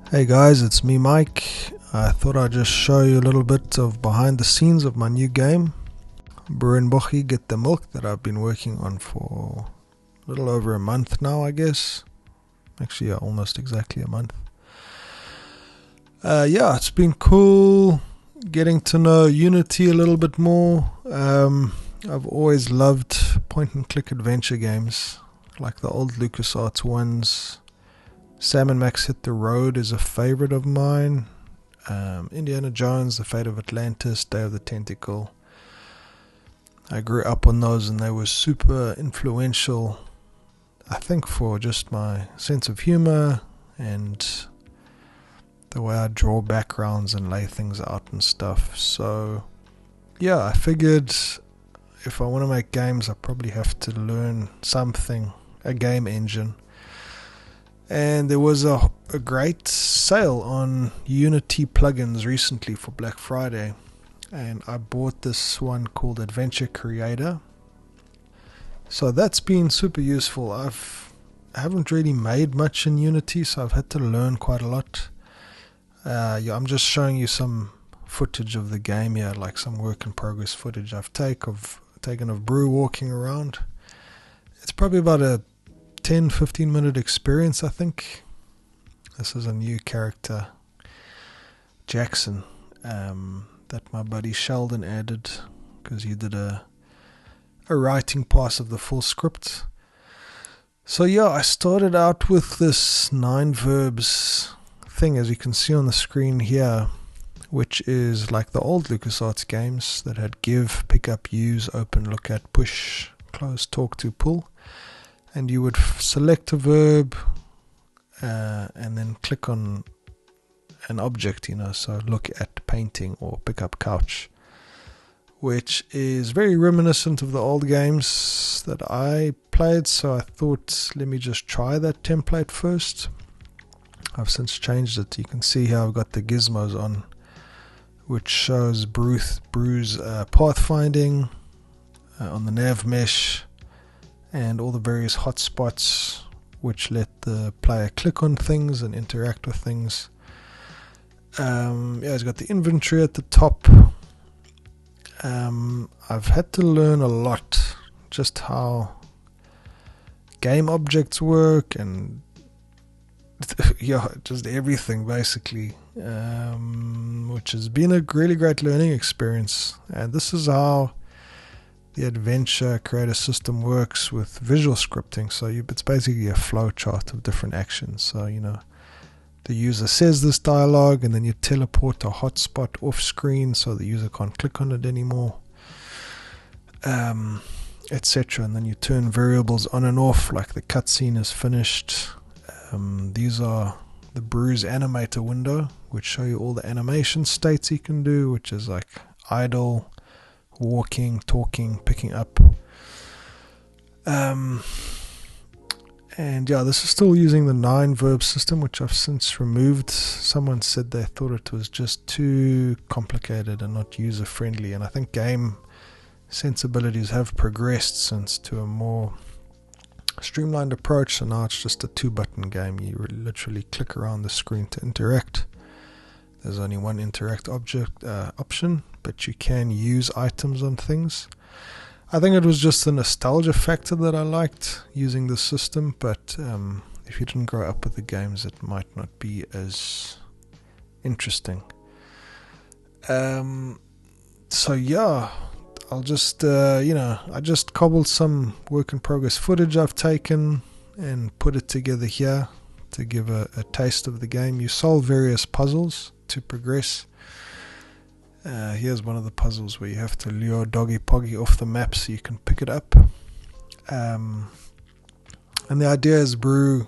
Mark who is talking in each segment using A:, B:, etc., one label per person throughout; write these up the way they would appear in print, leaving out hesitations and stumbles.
A: Hey guys, it's me Mike. I thought I'd just show you a little bit of behind the scenes of my new game, Bru Boegie Get the Milk, that I've been working on for a little over a month now, I guess. Actually, yeah, almost exactly a month. It's been cool getting to know Unity a little bit more. I've always loved point and click adventure games, like the old LucasArts ones. Sam & Max Hit the Road is a favorite of mine. Indiana Jones, The Fate of Atlantis, Day of the Tentacle. I grew up on those and they were super influential, I think, for just my sense of humor and the way I draw backgrounds and lay things out and stuff. So yeah, I figured if I want to make games I probably have to learn something, a game engine. And there was a great sale on Unity plugins recently for Black Friday, and I bought this one called Adventure Creator. So that's been super useful. I haven't really made much in Unity, so I've had to learn quite a lot. I'm just showing you some footage of the game here, like some work in progress footage I've taken of Bru walking around. It's probably about a 10-15 minute experience, I think. This is a new character, Jackson, that my buddy Sheldon added because he did a writing pass of the full script. So yeah, I started out with this 9 verbs thing, as you can see on the screen here, which is like the old LucasArts games that had give, pick up, use, open, look at, push, close, talk to, pull. And you would select a verb and then click on an object, so look at painting or pick up couch, which is very reminiscent of the old games that I played. So I thought, let me just try that template first. I've since changed it. You can see here I've got the gizmos on, which shows Bru's pathfinding on the nav mesh, and all the various hotspots which let the player click on things and interact with things. It's got the inventory at the top. I've had to learn a lot just how game objects work and just everything basically, which has been a really great learning experience. And this is how the Adventure Creator system works with visual scripting. So it's basically a flow chart of different actions. So the user says this dialogue, and then you teleport a hotspot off screen so the user can't click on it anymore, etc. And then you turn variables on and off, like the cutscene is finished. These are the Bru's animator window, which show you all the animation states you can do, which is like idle, walking, talking, picking up. And yeah, this is still using the 9 verb system, which I've since removed. Someone said they thought it was just too complicated and not user friendly, and I think game sensibilities have progressed since to a more streamlined approach. So now it's just a 2-button game. You literally click around the screen to interact. There's only one interact object option, but you can use items on things. I think it was just the nostalgia factor that I liked using the system, but if you didn't grow up with the games, it might not be as interesting. So yeah, I'll just I just cobbled some work in progress footage I've taken and put it together here to give a taste of the game. You solve various puzzles to progress. Here's one of the puzzles where you have to lure Doggy Poggy off the map so you can pick it up. And the idea is Bru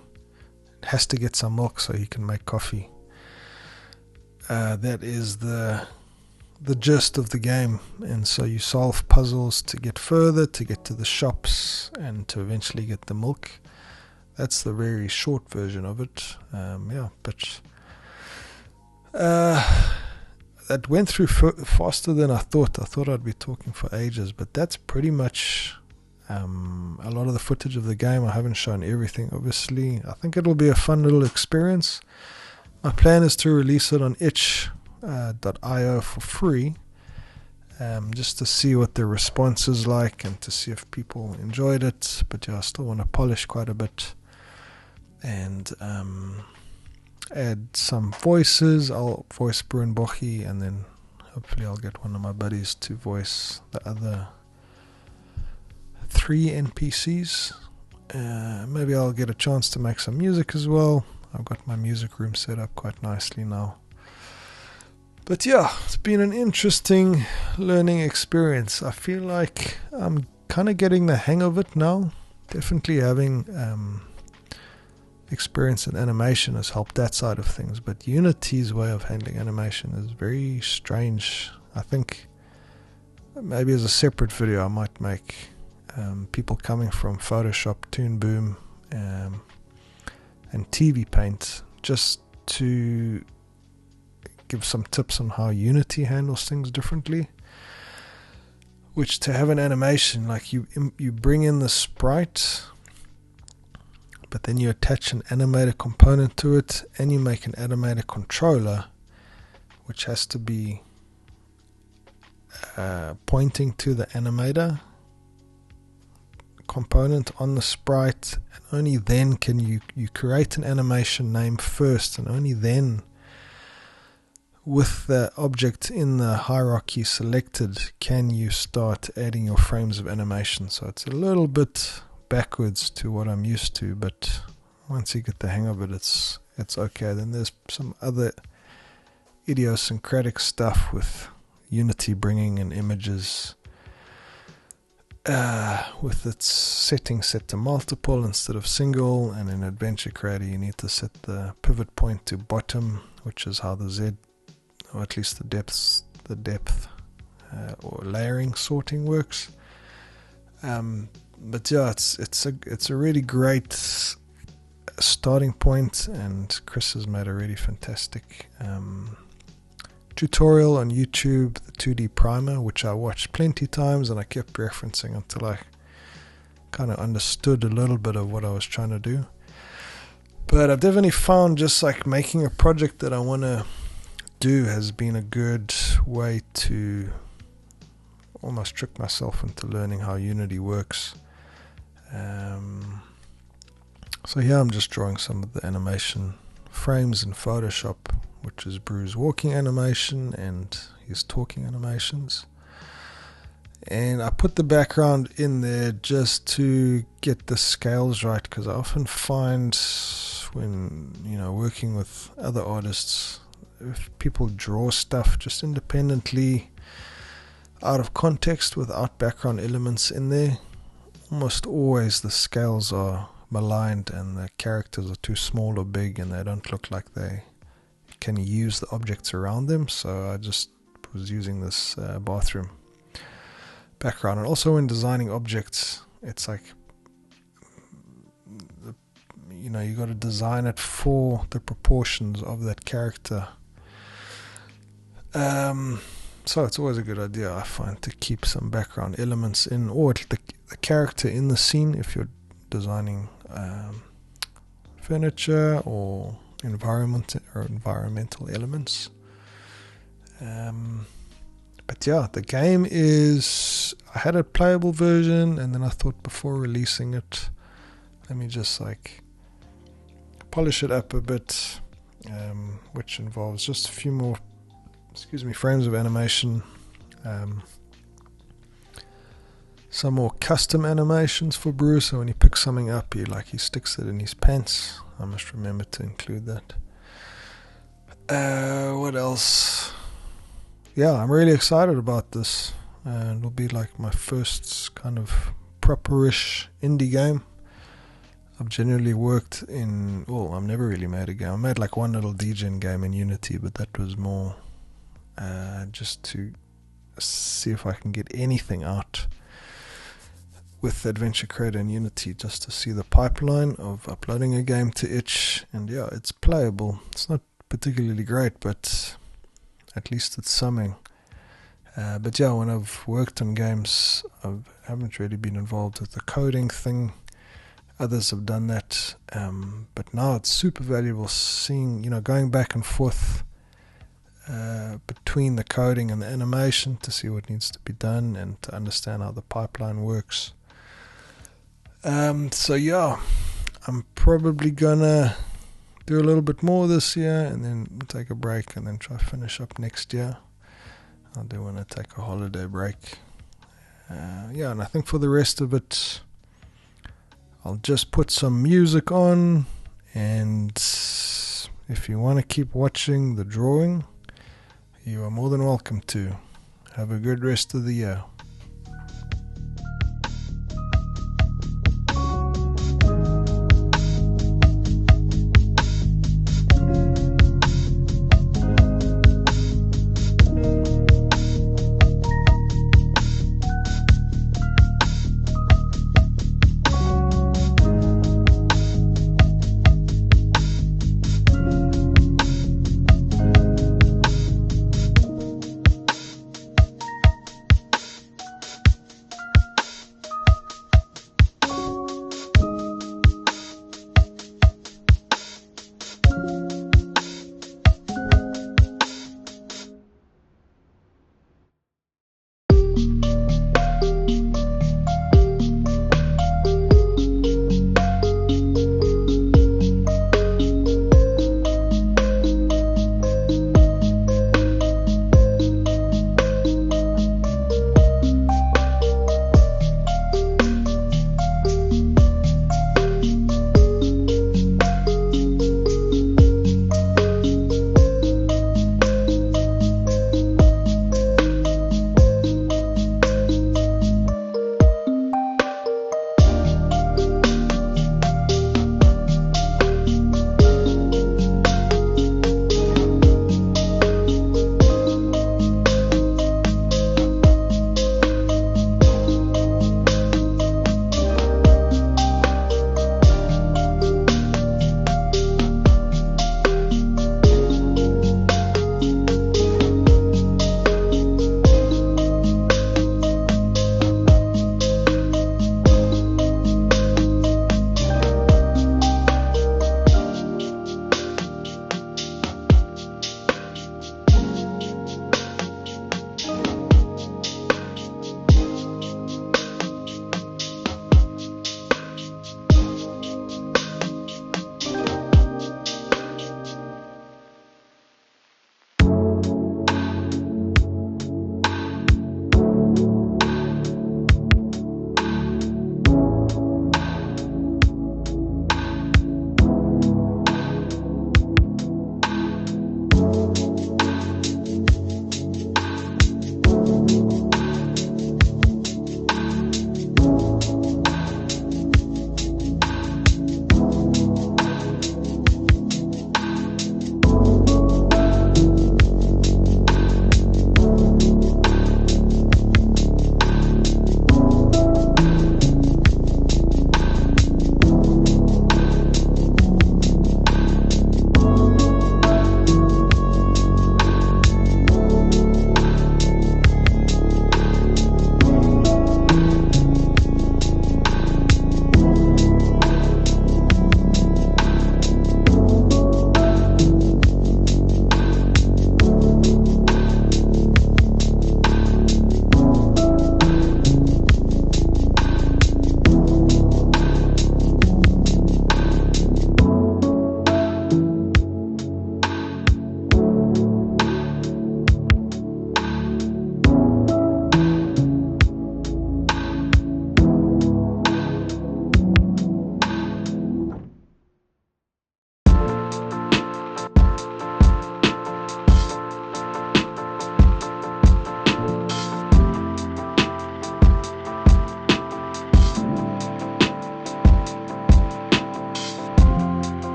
A: has to get some milk so he can make coffee. That is the gist of the game. And so you solve puzzles to get further, to get to the shops, and to eventually get the milk. That's the very short version of it. That went through faster than I thought. I thought I'd be talking for ages, but that's pretty much a lot of the footage of the game. I haven't shown everything, obviously. I think it'll be a fun little experience. My plan is to release it on itch.io for free, just to see what the response is like and to see if people enjoyed it. But yeah, I still want to polish quite a bit and add some voices. I'll voice Bru Boegie, and then hopefully I'll get one of my buddies to voice the other 3 NPCs. Maybe I'll get a chance to make some music as well. I've got my music room set up quite nicely now. But yeah, it's been an interesting learning experience. I feel like I'm kind of getting the hang of it now. Definitely having experience in animation has helped that side of things. But Unity's way of handling animation is very strange. I think maybe as a separate video I might make people coming from Photoshop, Toon Boom, and TV Paint, just to give some tips on how Unity handles things differently. Which, to have an animation, like you bring in the sprite, but then you attach an animator component to it, and you make an animator controller, which has to be pointing to the animator component on the sprite, and only then can you create an animation name first, and only then, with the object in the hierarchy selected, can you start adding your frames of animation. So it's a little bit backwards to what I'm used to, but once you get the hang of it, it's okay. Then there's some other idiosyncratic stuff with Unity bringing in images with its setting set to multiple instead of single, and in Adventure Creator you need to set the pivot point to bottom, which is how the Z, or at least the depth or layering sorting works. But yeah, it's a really great starting point, and Chris has made a really fantastic tutorial on YouTube, the 2D primer, which I watched plenty times and I kept referencing until I kind of understood a little bit of what I was trying to do. But I've definitely found just like making a project that I want to do has been a good way to almost trick myself into learning how Unity works. So here I'm just drawing some of the animation frames in Photoshop, which is Bru's walking animation and his talking animations. And I put the background in there just to get the scales right, because I often find when working with other artists, if people draw stuff just independently out of context without background elements in there, almost always the scales are maligned and the characters are too small or big and they don't look like they can use the objects around them. So I just was using this bathroom background. And also when designing objects, it's like you got to design it for the proportions of that character. So it's always a good idea, I find, to keep some background elements in, or the character in the scene if you're designing furniture or environmental elements. But yeah, the game is, I had a playable version, and then I thought before releasing it, let me just like polish it up a bit, which involves just a few more frames of animation, some more custom animations for Bru, so when he picks something up, he sticks it in his pants. I must remember to include that. What else? Yeah, I'm really excited about this. It'll be like my first kind of properish indie game. I've generally worked in, I've never really made a game. I made like one little DJing game in Unity, but that was more just to see if I can get anything out with Adventure Creator and Unity, just to see the pipeline of uploading a game to itch. And yeah, it's playable. It's not particularly great, but at least it's something. But yeah, when I've worked on games, I haven't really been involved with the coding thing. others have done that. But now it's super valuable seeing, going back and forth between the coding and the animation to see what needs to be done and to understand how the pipeline works. So yeah, I'm probably gonna do a little bit more this year and then take a break and then try to finish up next year. I do want to take a holiday break. And I think for the rest of it, I'll just put some music on, and if you want to keep watching the drawing, you are more than welcome to. Have a good rest of the year.